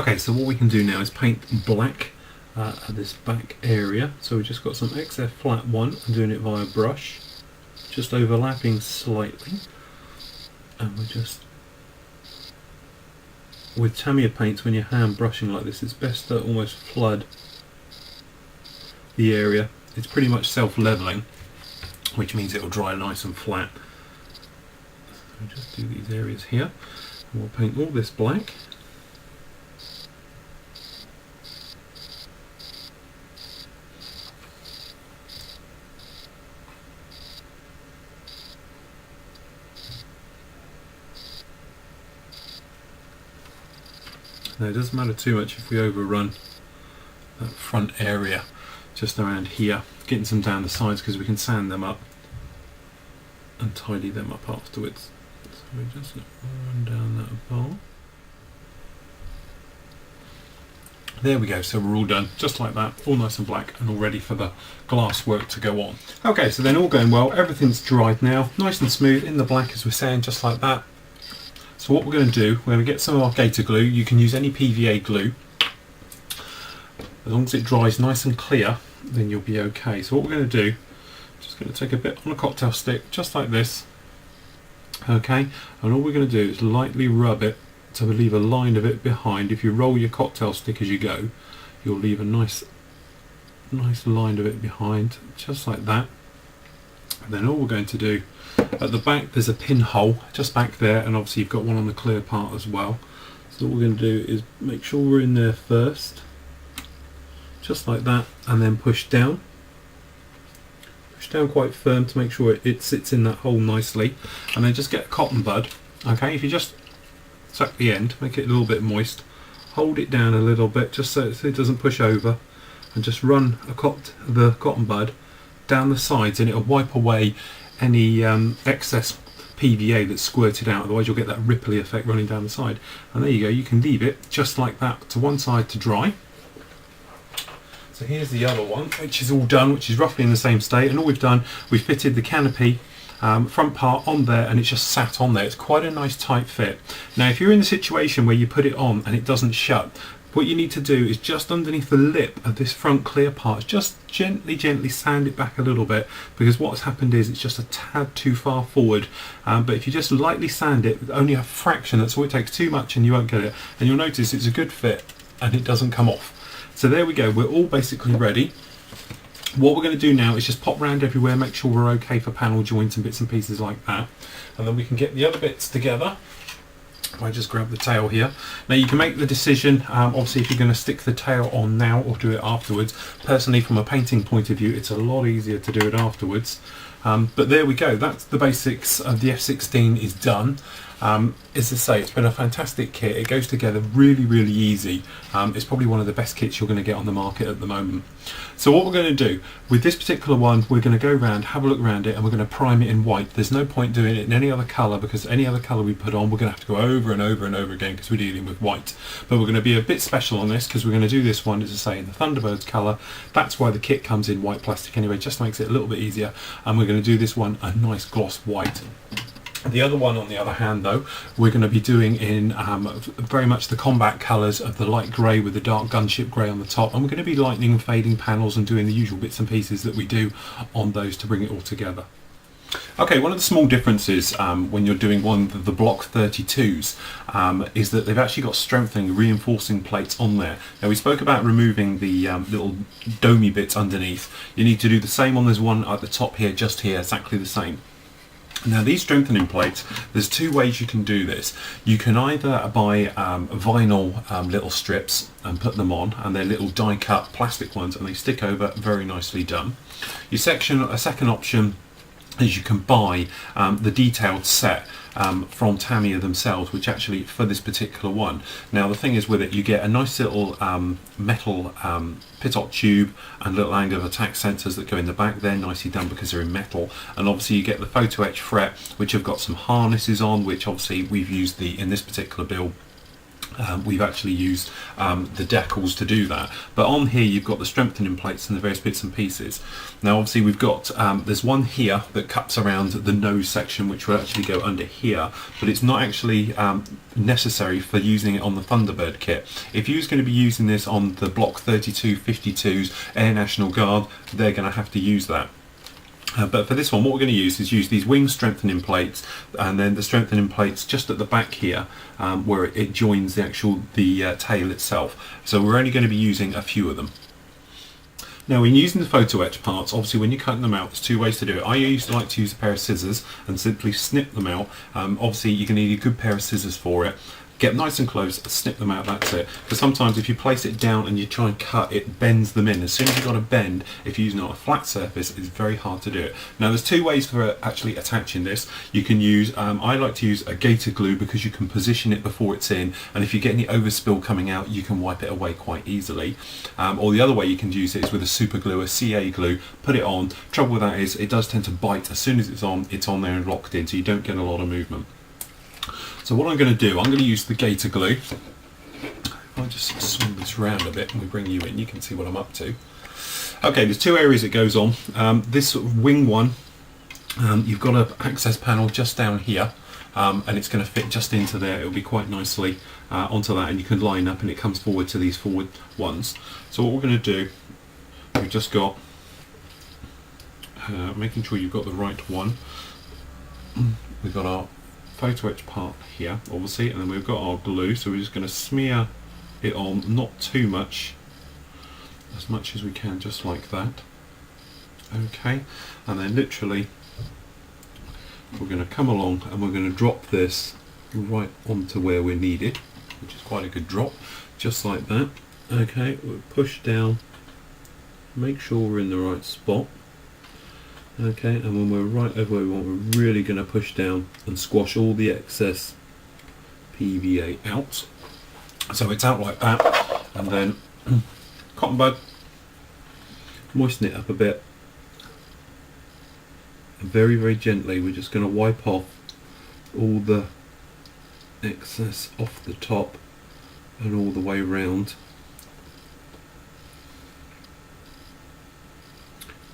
Okay, so what we can do now is paint black at this back area. So we've just got some XF flat 1, I'm doing it via brush, just overlapping slightly, and we're just, with Tamiya paints, when you're hand brushing like this, it's best to almost flood the area. It's pretty much self-leveling, which means it will dry nice and flat. So just do these areas here, and we'll paint all this black. Now it doesn't matter too much if we overrun that front area just around here, getting some down the sides because we can sand them up and tidy them up afterwards. So we just run down that bar. There we go, so we're all done, just like that, all nice and black and all ready for the glass work to go on. Okay, so then all going well, everything's dried now, nice and smooth in the black as we're saying, just like that. So what we're going to do, we're going to get some of our gator glue. You can use any PVA glue. As long as it dries nice and clear, then you'll be okay. So what we're going to do, just going to take a bit on a cocktail stick, just like this. Okay, and all we're going to do is lightly rub it to leave a line of it behind. If you roll your cocktail stick as you go, you'll leave a nice line of it behind, just like that. And then all we're going to do, at the back there's a pinhole just back there, and obviously you've got one on the clear part as well. So what we're going to do is make sure we're in there first, just like that, and then push down quite firm to make sure it sits in that hole nicely, and then just get a cotton bud. Okay, if you just tuck the end, make it a little bit moist, hold it down a little bit just so it doesn't push over, and just run the cotton bud down the sides, and it'll wipe away any excess PVA that's squirted out, otherwise you'll get that ripply effect running down the side. And there you go, you can leave it just like that to one side to dry. So here's the other one, which is all done, which is roughly in the same state, and all we've done, we've fitted the canopy front part on there, and it's just sat on there. It's quite a nice tight fit. Now if you're in the situation where you put it on and it doesn't shut, what you need to do is just underneath the lip of this front clear part, just gently sand it back a little bit, because what's happened is it's just a tad too far forward. But if you just lightly sand it, only a fraction, that's all it takes, too much and you won't get it. And you'll notice it's a good fit and it doesn't come off. So there we go, we're all basically ready. What we're going to do now is just pop round everywhere, make sure we're okay for panel joints and bits and pieces like that. And then we can get the other bits together. I just grab the tail here. Now you can make the decision, obviously, if you're going to stick the tail on now or do it afterwards. Personally, from a painting point of view, it's a lot easier to do it afterwards. But there we go, that's the basics of the F-16 is done. As I say, it's been a fantastic kit. It goes together really easy. It's probably one of the best kits you're going to get on the market at the moment. So what we're going to do with this particular one, we're going to go around, have a look around it, and we're going to prime it in white. There's no point doing it in any other colour, because any other colour we put on, we're going to have to go over and over and over again because we're dealing with white. But we're going to be a bit special on this because we're going to do this one, as I say, in the Thunderbirds colour. That's why the kit comes in white plastic anyway, just makes it a little bit easier. And we're going to do this one a nice gloss white. The other one, on the other hand, though, we're going to be doing in very much the combat colours of the light grey with the dark gunship grey on the top, and we're going to be lightening and fading panels and doing the usual bits and pieces that we do on those to bring it all together. Okay, one of the small differences when you're doing one of the Block 32s is that they've actually got strengthening, reinforcing plates on there. Now we spoke about removing the little domey bits underneath. You need to do the same on this one at the top here, just here, exactly the same. Now these strengthening plates, there's two ways you can do this. You can either buy vinyl little strips and put them on, and they're little die cut plastic ones and they stick over, very nicely done. A second option is you can buy the detailed set from Tamiya themselves, which actually for this particular one. Now the thing is with it, you get a nice little metal pitot tube and little angle of attack sensors that go in the back. They're nicely done because they're in metal, and obviously you get the photo etch fret, which have got some harnesses on, which obviously we've used in this particular build we've actually used the decals to do that. But on here you've got the strengthening plates and the various bits and pieces. Now obviously we've got, there's one here that cups around the nose section, which will actually go under here, but it's not actually necessary for using it on the Thunderbird kit. If you're going to be using this on the Block 32 52s Air National Guard, they're going to have to use that. But for this one, what we're going to use these wing strengthening plates, and then the strengthening plates just at the back here, where it joins the tail itself. So we're only going to be using a few of them. Now, when using the photo etch parts, obviously when you're cutting them out, there's two ways to do it. I used to like to use a pair of scissors and simply snip them out. Obviously you're going to need a good pair of scissors for it. Get nice and close, snip them out, that's it. Because sometimes if you place it down and you try and cut, it bends them in. As soon as you've got a bend, if you're using it on a flat surface, it's very hard to do it. Now there's two ways for actually attaching this. You can use, I like to use a gator glue because you can position it before it's in, and if you get any overspill coming out, you can wipe it away quite easily. Or the other way you can use it is with a super glue, a CA glue, put it on. Trouble with that is it does tend to bite. As soon as it's on there and locked in, so you don't get a lot of movement. So what I'm going to do, I'm going to use the gator glue. If I just swing this round a bit and we bring you in, you can see what I'm up to. Okay, there's two areas it goes on. This sort of wing one, you've got an access panel just down here, and it's going to fit just into there. It'll be quite nicely onto that, and you can line up and it comes forward to these forward ones. So what we're going to do, we've just got, making sure you've got the right one. We've got our photo etch part here, obviously, and then we've got our glue, so we're just going to smear it on, not too much, as much as we can, just like that. Okay, and then literally we're going to come along and we're going to drop this right onto where we're needed, which is quite a good drop, just like that. Okay, we'll push down, make sure we're in the right spot. Okay, and when we're right over where we want, we're really going to push down and squash all the excess PVA out. So it's out like that, and then cotton bud, moisten it up a bit. And very, very gently, we're just going to wipe off all the excess off the top and all the way round.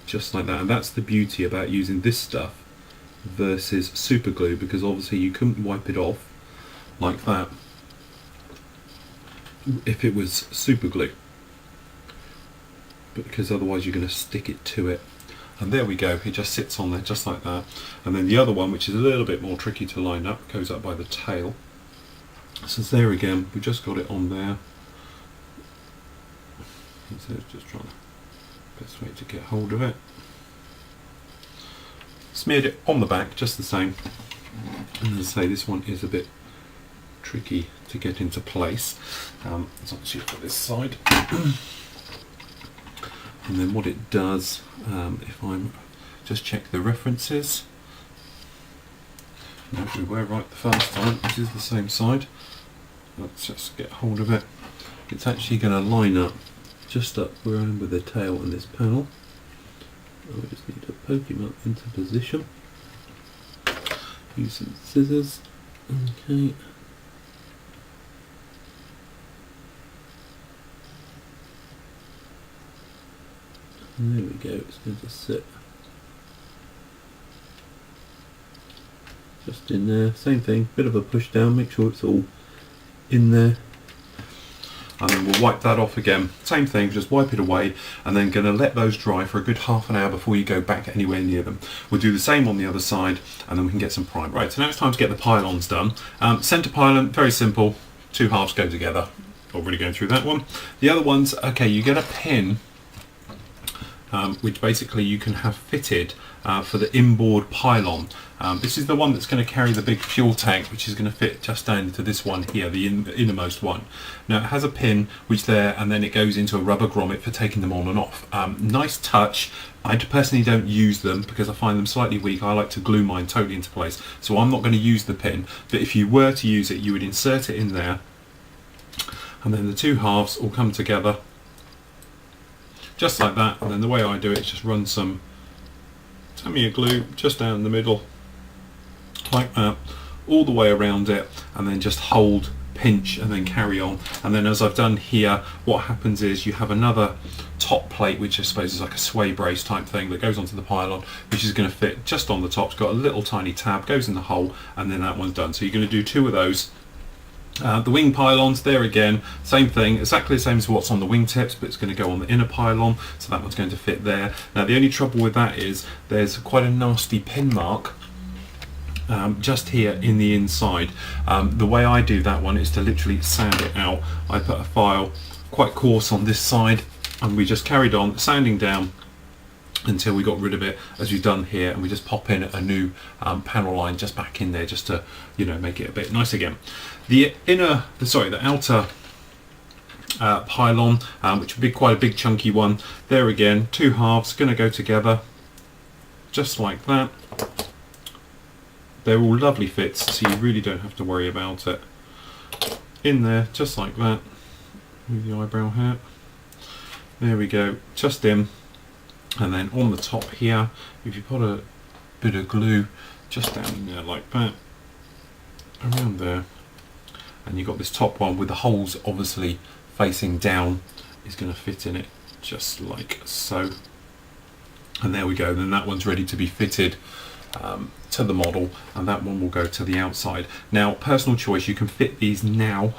Just like that, and that's the beauty about using this stuff versus super glue, because obviously you couldn't wipe it off like that if it was super glue, because otherwise you're going to stick it to it. And there we go, it just sits on there just like that. And then the other one, which is a little bit more tricky to line up, goes up by the tail. So there again, we just got it on there. So just trying to best way to get hold of it. Smeared it on the back just the same, and as I say, this one is a bit tricky to get into place. Let's actually put this side. And then what it does, if I'm just check the references. No, we were right the first time. This is the same side. Let's just get hold of it. It's actually going to line up just up where I'm with the tail and this panel. I just need to poke him up into position. Use some scissors. Okay. And there we go, it's going to sit just in there. Same thing, bit of a push down, make sure it's all in there. And then we'll wipe that off again. Same thing, just wipe it away, and then going to let those dry for a good half an hour before you go back anywhere near them. We'll do the same on the other side, and then we can get some prime. Right, so now it's time to get the pylons done. Centre pylon, very simple, two halves go together. Already going through that one. The other ones, okay, you get a pin, which basically you can have fitted for the inboard pylon. This is the one that's going to carry the big fuel tank, which is going to fit just down into this one here, the innermost one. Now it has a pin which there, and then it goes into a rubber grommet for taking them on and off. Nice touch. I personally don't use them because I find them slightly weak. I like to glue mine totally into place, so I'm not going to use the pin. But if you were to use it, you would insert it in there, and then the two halves all come together just like that. And then the way I do it is just run some Tamiya glue just down the middle like that, all the way around it, and then just hold pinch and then carry on. And then as I've done here, what happens is you have another top plate, which I suppose is like a sway brace type thing that goes onto the pylon, which is going to fit just on the top. It's got a little tiny tab, goes in the hole, and then that one's done. So you're going to do 2 of those. The wing pylons, there again, same thing, exactly the same as what's on the wingtips, but it's going to go on the inner pylon, so that one's going to fit there. Now the only trouble with that is there's quite a nasty pin mark just here in the inside. The way I do that one is to literally sand it out. I put a file quite coarse on this side, and we just carried on sanding down until we got rid of it, as we've done here, and we just pop in a new panel line just back in there, just to, you know, make it a bit nice again. The outer pylon, which would be quite a big chunky one, there again, 2 halves going to go together just like that. They're all lovely fits, so you really don't have to worry about it. In there just like that. Move the eyebrow hair. There we go, just in. And then on the top here, if you put a bit of glue just down in there like that, around there, and you've got this top one with the holes obviously facing down, is going to fit in it just like so. And there we go, then that one's ready to be fitted to the model, and that one will go to the outside. Now, personal choice, you can fit these now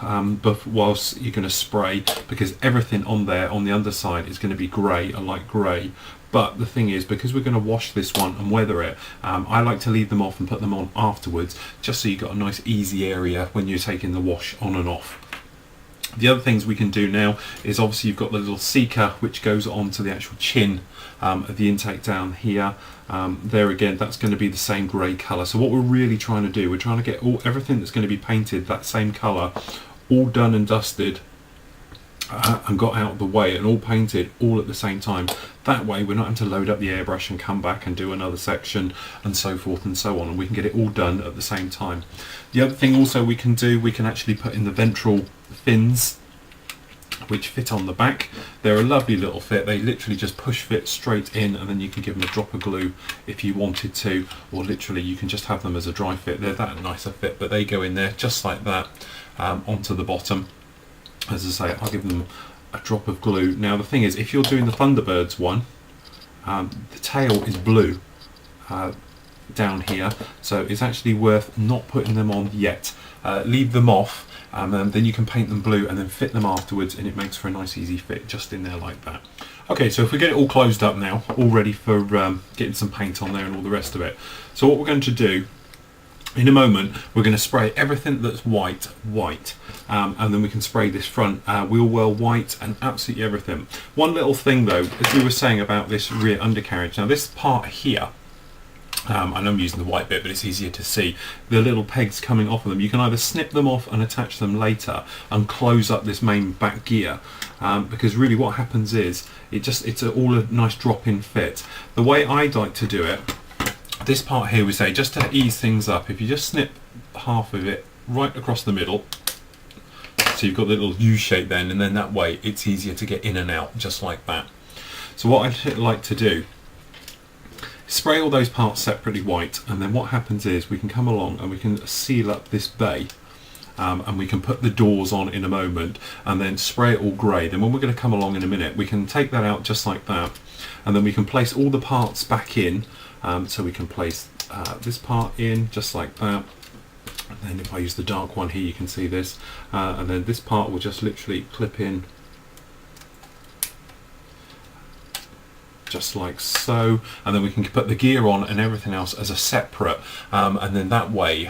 whilst you're going to spray, because everything on there on the underside is going to be grey, a light grey. But the thing is, because we're going to wash this one and weather it, I like to leave them off and put them on afterwards, just so you've got a nice easy area when you're taking the wash on and off. The other things we can do now is, obviously you've got the little seeker which goes onto the actual chin of the intake down here. There again, that's going to be the same grey colour. So what we're really trying to do, we're trying to get everything that's going to be painted that same colour, all done and dusted, and got out of the way, and all painted all at the same time. That way we're not having to load up the airbrush and come back and do another section and so forth and so on, and we can get it all done at the same time. The other thing also we can do, we can actually put in the ventral fins which fit on the back. They're a lovely little fit, they literally just push fit straight in, and then you can give them a drop of glue if you wanted to, or literally you can just have them as a dry fit. They're that nicer fit, but they go in there just like that onto the bottom. As I say, I'll give them a drop of glue. Now the thing is, if you're doing the Thunderbirds one, the tail is blue down here, so it's actually worth not putting them on yet. Leave them off, and then you can paint them blue and then fit them afterwards, and it makes for a nice easy fit just in there like that. Okay, so if we get it all closed up now, all ready for getting some paint on there and all the rest of it. So what we're going to do, in a moment, we're going to spray everything that's white, and then we can spray this front wheel well white and absolutely everything. One little thing though, as we were saying about this rear undercarriage, now this part here, I know I'm using the white bit, but it's easier to see, the little pegs coming off of them, you can either snip them off and attach them later and close up this main back gear, because really what happens is, it's all a nice drop-in fit. The way I like to do it, this part here, we say, just to ease things up, if you just snip half of it right across the middle, so you've got the little U shape then, and then that way it's easier to get in and out, just like that. So what I like to do, spray all those parts separately white, and then what happens is we can come along and we can seal up this bay, and we can put the doors on in a moment, and then spray it all grey. Then when we're going to come along in a minute, we can take that out just like that, and then we can place all the parts back in. So we can place this part in just like that, and then if I use the dark one here, you can see this, and then this part will just literally clip in just like so, and then we can put the gear on and everything else as a separate, and then that way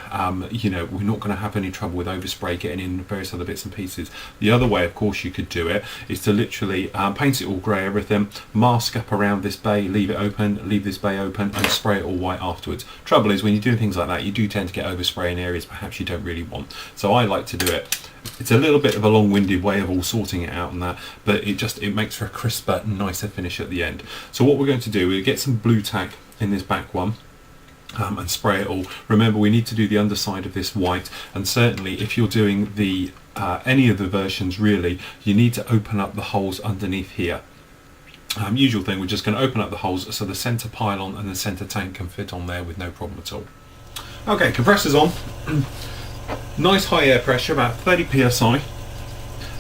you know, we're not going to have any trouble with overspray getting in various other bits and pieces. The other way, of course, you could do it is to literally paint it all grey, everything, mask up around this bay, leave it open, leave this bay open, and spray it all white afterwards. Trouble is, when you're doing things like that, you do tend to get overspray in areas perhaps you don't really want. So I like to do it. It's a little bit of a long-winded way of all sorting it out and that, but it makes for a crisper, nicer finish at the end. So what we're going to do, we'll get some blue tack in this back one, and spray it all. Remember, we need to do the underside of this white, and certainly if you're doing the any of the versions really, you need to open up the holes underneath here. Usual thing, we're just going to open up the holes so the centre pylon and the centre tank can fit on there with no problem at all. Okay, compressor's on. Nice high air pressure, about 30 psi.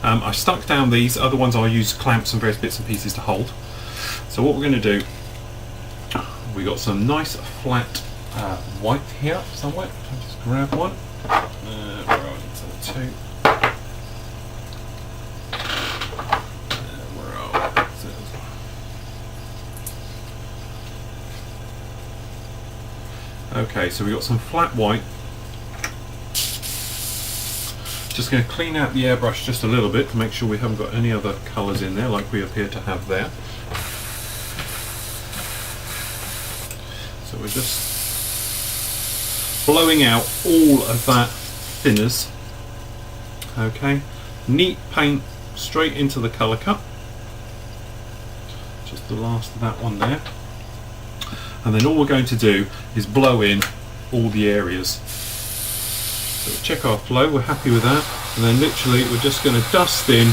I stuck down these, other ones I'll use clamps and various bits and pieces to hold. So what we're going to do, we got some nice flat white here somewhere. I'll just grab one. Where are we? Two. Where are we? Okay, so we got some flat white. Just going to clean out the airbrush just a little bit to make sure we haven't got any other colours in there like we appear to have there. So we're just blowing out all of that thinners. Okay, neat paint straight into the colour cup. Just the last of that one there. And then all we're going to do is blow in all the areas. So we'll check our flow, we're happy with that, and then literally we're just going to dust in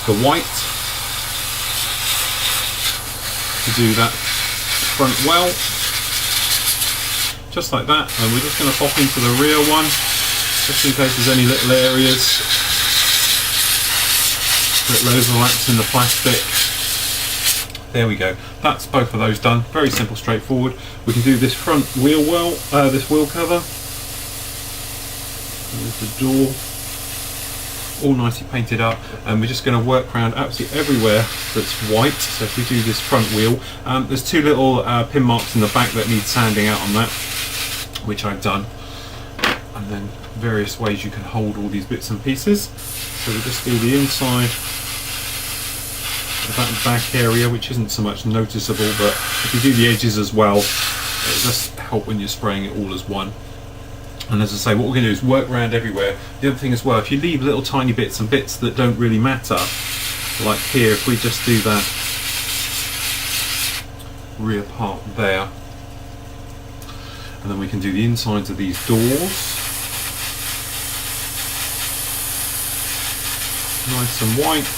the white to do that front well, just like that, and we're just going to pop into the rear one, just in case there's any little areas that overlaps in the plastic. There we go, that's both of those done, very simple, straightforward. We can do this front wheel well, this wheel cover. There's the door, all nicely painted up, and we're just going to work around absolutely everywhere that's white. So if we do this front wheel, there's two little pin marks in the back that need sanding out on that, which I've done, and then various ways you can hold all these bits and pieces. So we'll just do the inside of that back area, which isn't so much noticeable, but if you do the edges as well, it does help when you're spraying it all as one. And as I say, what we're going to do is work around everywhere. The other thing as well, if you leave little tiny bits and bits that don't really matter, like here, if we just do that rear part there, and then we can do the insides of these doors. Nice and white.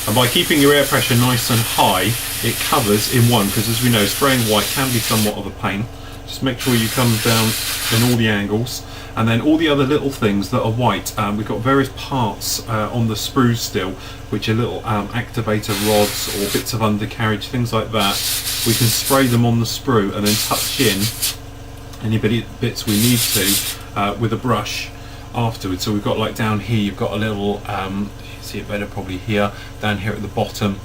And by keeping your air pressure nice and high, it covers in one, because as we know, spraying white can be somewhat of a pain. Just make sure you come down in all the angles, and then all the other little things that are white, we've got various parts on the sprues still, which are little activator rods or bits of undercarriage, things like that. We can spray them on the sprue and then touch in any bits we need to with a brush afterwards. So we've got, like down here, you've got a little, you can see it better probably here, down here at the bottom,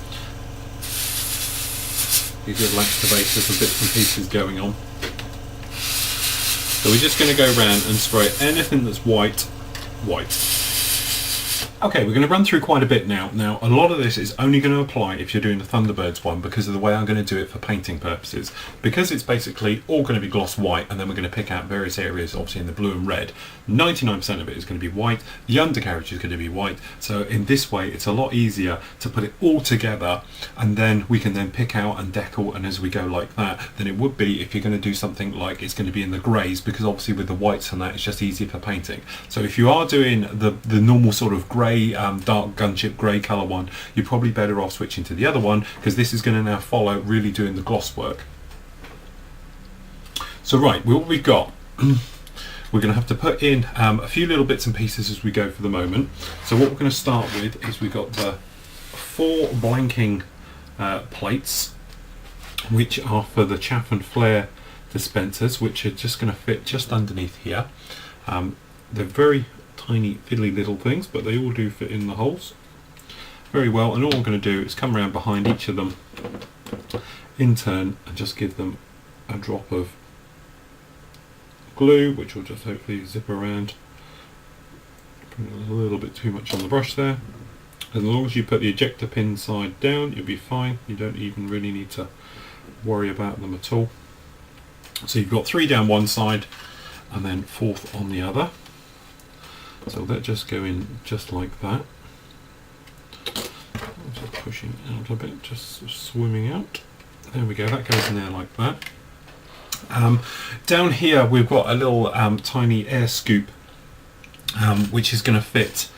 these little activators and bits and pieces going on. So we're just going to go around and spray anything that's white, white. Okay, we're going to run through quite a bit now. Now, a lot of this is only going to apply if you're doing the Thunderbirds one, because of the way I'm going to do it for painting purposes. Because it's basically all going to be gloss white, and then we're going to pick out various areas, obviously in the blue and red. 99% of it is going to be white. The undercarriage is going to be white. So in this way, it's a lot easier to put it all together, and then we can then pick out and decal, and as we go like that, than it would be if you're going to do something like it's going to be in the greys, because obviously with the whites and that, it's just easier for painting. So if you are doing the normal sort of grey, dark gunchip grey colour one, you're probably better off switching to the other one, because this is going to now follow really doing the gloss work. So right, what we've got, we're going to have to put in a few little bits and pieces as we go for the moment. So what we're going to start with is we've got the 4 blanking plates, which are for the chaff and flare dispensers, which are just going to fit just underneath here. They're very tiny fiddly little things, but they all do fit in the holes very well, and all I'm going to do is come around behind each of them in turn and just give them a drop of glue, which will just hopefully zip around. Put a little bit too much on the brush there. As long as you put the ejector pin side down, you'll be fine. You don't even really need to worry about them at all. So you've got 3 down one side and then 4th on the other. So that just go in just like that. Just pushing out a bit, just swimming out. There we go, that goes in there like that. Down here we've got a little tiny air scoop, which is going to fit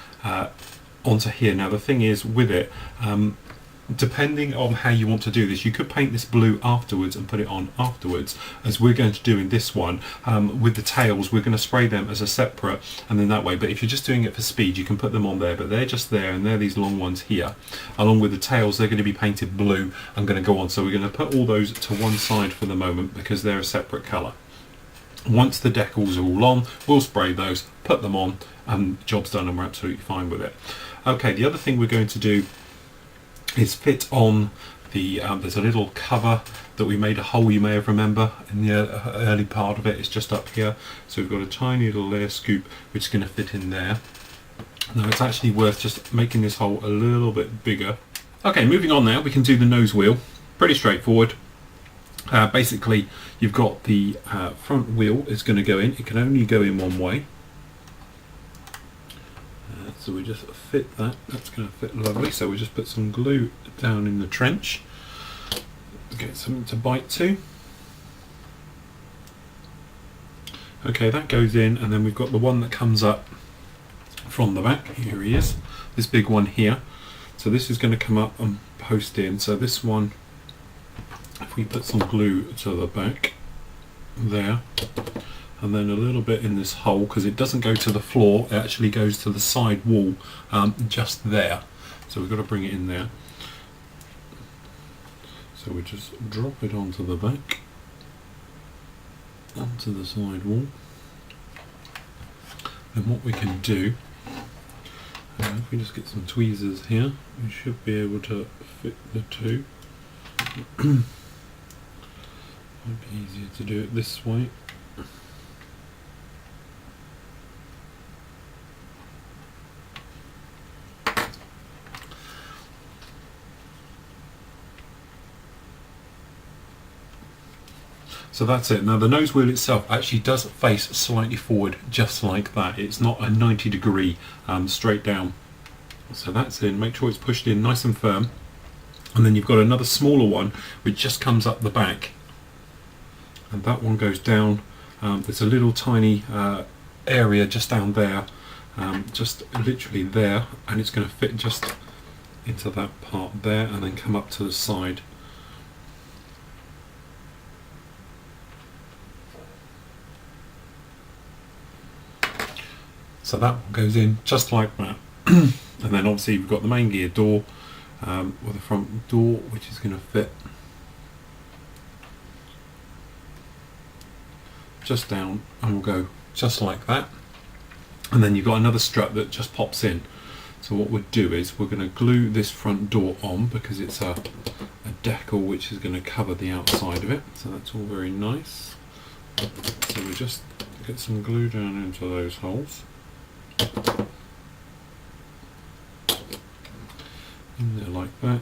onto here. Now the thing is with it, depending on how you want to do this, you could paint this blue afterwards and put it on afterwards, as we're going to do in this one. With the tails, we're going to spray them as a separate, and then that way. But if you're just doing it for speed, you can put them on there, but they're just there, and they're these long ones here. Along with the tails, they're going to be painted blue and going to go on. So we're going to put all those to one side for the moment because they're a separate colour. Once the decals are all on, we'll spray those, put them on, and job's done, and we're absolutely fine with it. Okay, the other thing we're going to do is fit on the, there's a little cover that we made a hole, you may have remember, in the early part of it. It's just up here. So we've got a tiny little layer scoop which is going to fit in there. Now it's actually worth just making this hole a little bit bigger. Okay, moving on now, we can do the nose wheel. Pretty straightforward. Basically, you've got the front wheel is going to go in. It can only go in one way. So we just fit that. That's going to fit lovely. So we just put some glue down in the trench. Get something to bite to. Okay, that goes in, and then we've got the one that comes up from the back. Here he is. This big one here. So this is going to come up and post in. So this one, if we put some glue to the back there, and then a little bit in this hole, because it doesn't go to the floor, it actually goes to the side wall, just there. So we've got to bring it in there. So we just drop it onto the back, onto the side wall. Then what we can do, if we just get some tweezers here, we should be able to fit the two. Might be easier to do it this way. So that's it. Now the nose wheel itself actually does face slightly forward, just like that. It's not a 90-degree straight down. So that's in. Make sure it's pushed in nice and firm. And then you've got another smaller one which just comes up the back. And that one goes down. There's a little tiny area just down there, just literally there, and it's going to fit just into that part there and then come up to the side. So that one goes in just like that. And then obviously we've got the main gear door with the front door, which is going to fit just down, and we'll go just like that. And then you've got another strut that just pops in. So what we'll do is we're going to glue this front door on, because it's a decal which is going to cover the outside of it. So that's all very nice. So we just get some glue down into those holes. In there like that.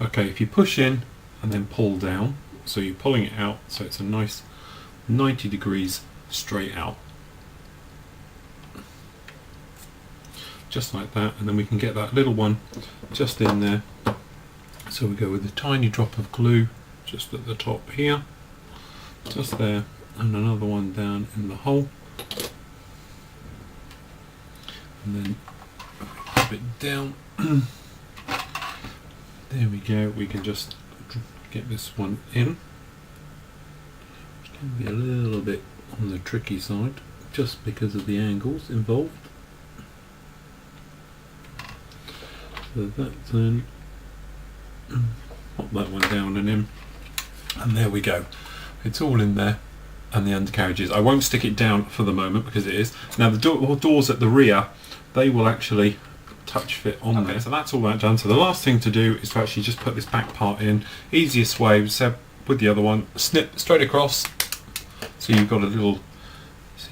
Okay, if you push in and then pull down, so you're pulling it out, so it's a nice 90 degrees straight out, just like that. And then we can get that little one just in there. So we go with a tiny drop of glue just at the top here, just there, and another one down in the hole. And then pop it down. There we go. We can just get this one in. It can be a little bit on the tricky side just because of the angles involved. So that's in. Pop that one down and in. And there we go. It's all in there. And the undercarriages. I won't stick it down for the moment because it is. Now the doors at the rear, they will actually touch fit on there. So that's all that done. So the last thing to do is to actually just put this back part in. Easiest way, we said with the other one, snip straight across. So you've got a little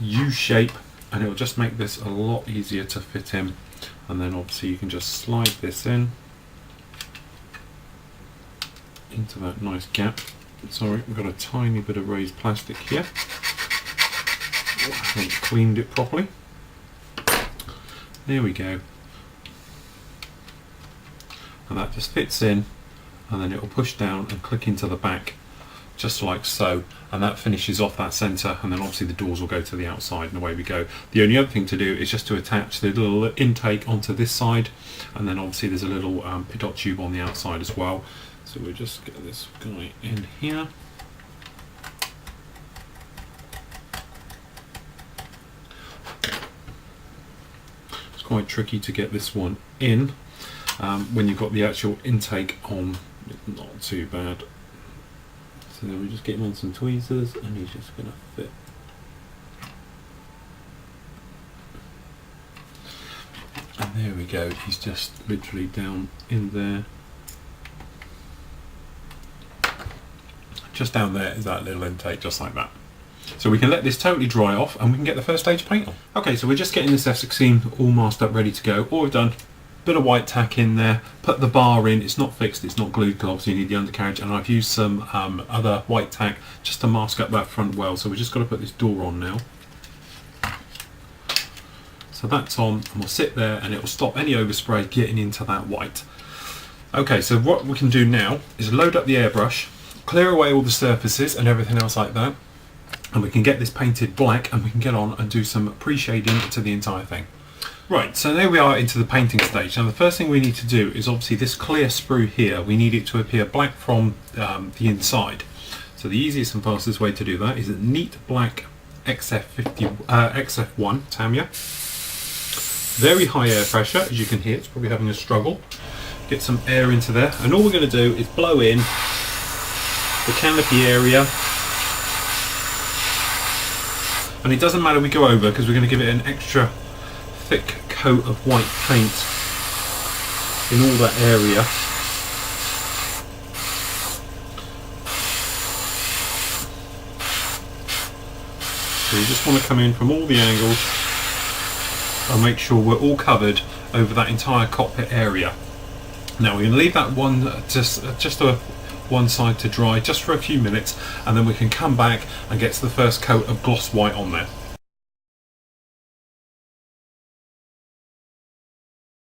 U shape, and it will just make this a lot easier to fit in. And then obviously you can just slide this in into that nice gap. Sorry, we've got a tiny bit of raised plastic here. I haven't cleaned it properly. There we go. And that just fits in, and then it will push down and click into the back just like so, and that finishes off that centre, and then obviously the doors will go to the outside and away we go. The only other thing to do is just to attach the little intake onto this side, and then obviously there's a little pitot tube on the outside as well. So we'll just get this guy in here. It's quite tricky to get this one in when you've got the actual intake on. It's not too bad. So then we just get him on some tweezers, and he's just going to fit. And there we go, he's just literally down in there. Just down there is that little intake, just like that. So we can let this totally dry off, and we can get the first stage of paint on. Okay, so we're just getting this F-16 all masked up, ready to go. All we've done, bit of white tack in there, put the bar in. It's not fixed, it's not glued, because obviously you need the undercarriage, and I've used some other white tack just to mask up that front well. So we're just got to put this door on now. So that's on, and we'll sit there, and it will stop any overspray getting into that white. Okay, so what we can do now is load up the airbrush, clear away all the surfaces and everything else like that, and we can get this painted black, and we can get on and do some pre-shading to the entire thing. Right, so there we are into the painting stage. Now the first thing we need to do is obviously this clear sprue here, we need it to appear black from the inside. So the easiest and fastest way to do that is a neat black XF1 Tamiya. Very high air pressure, as you can hear, it's probably having a struggle. Get some air into there, and all we're going to do is blow in the canopy area. And it doesn't matter we go over, because we're going to give it an extra thick coat of white paint in all that area. So you just want to come in from all the angles and make sure we're all covered over that entire cockpit area. Now we're going to leave that one one side to dry just for a few minutes, and then we can come back and get to the first coat of gloss white on there.